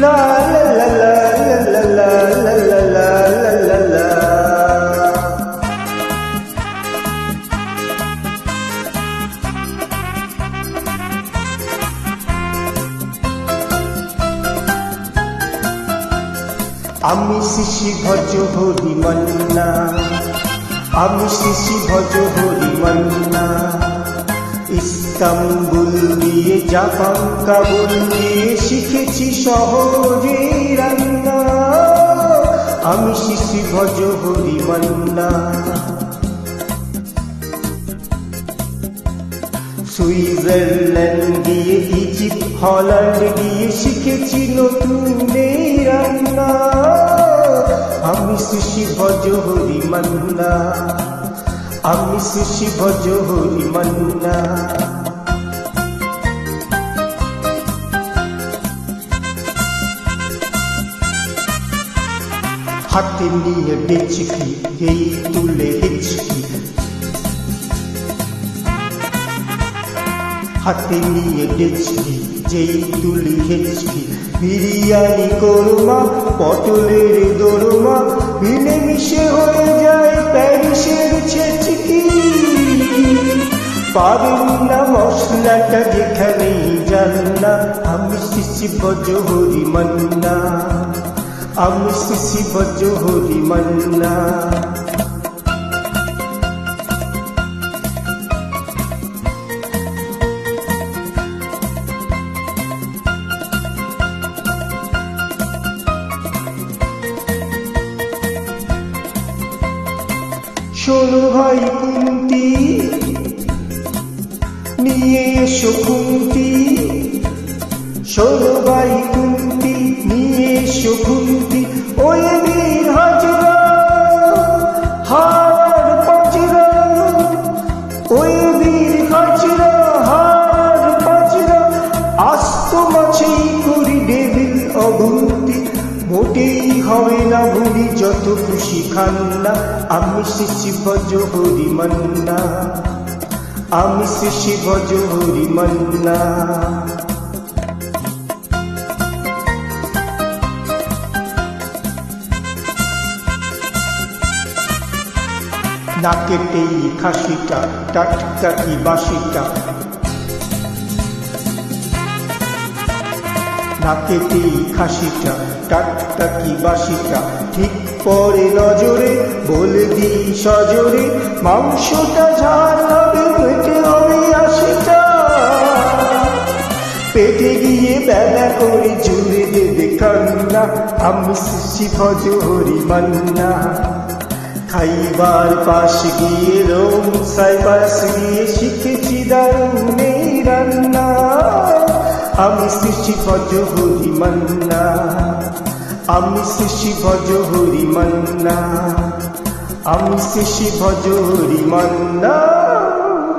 লা লা লা লা লা লা লা লা লা লা লা। আমি শিশি ভজ হরি মান্না, আমি শিশি ভজ হরি মান্না। ইস্তাম্বুল দিয়ে জাপান কাবুল দিয়ে শিখেছি শহরে রান্না। আমি শিশি ভজ হরি মান্না। সুইজারল্যান্ড গিয়ে ইজিপ্ট হল্যান্ড গিয়ে শিখেছি নতুন রান্না। আমি শিশি ভজ হরি মান্না, আমি শিশি ভজ হরি মান্না। হাতে নিয়ে ডেচকি এই তুলে হেঁচকি, হাতে নিয়ে ডেচকি যেই তুলি হেঁচকি। বিরিয়ানি কোরমা পটলের দোরমা মিলে মিশে হয়ে যায় প্যারিসের ছেচকি। পাবেন না মশলাটা যেখানেই যান না। আমি শিশি ভজ হরি মান্না, আমি শিশি ভজ হরি মান্না। শোনো ভাই কুন্তি নিয়ে এসো খুন্তি, শোনো ভাই কুন্তি নিয়ে এসো খুন্তি। ওই বীর হাজরা হার পাজরা, ওই বীর হাজরা হার পাজরা। আস্ত মাছেই করি ডেভিল অগুন্তি, মোটেই হবে না ভুলি যত খুশি খান না। আমি শিশি ভজ হরি মান্না, আমি শিশি ভজ হরি মান্না। না কেটেই খাসিটা টাটকা কি বাসিটা, না কেটেই খাসিটা টাটকা কি বাসিটা। ঠিক পরে নজরে বলে দিই সজরে, মাংসটা ঝাল হবে পেটে হবে 80টা। পেটে গিয়ে বেলা করে জুড়ে দেবে কান্না। আমি শিশি ভজ হরি মান্না। খাইবার পাশ গিয়ে রোম সাইপাস গিয়ে শিখেছি দারুণ এই রান্না। আমি শিশি ভজ হরি মান্না, আমি শিশি ভজ হরি মান্না, আমি শিশি ভজ হরি মান্না।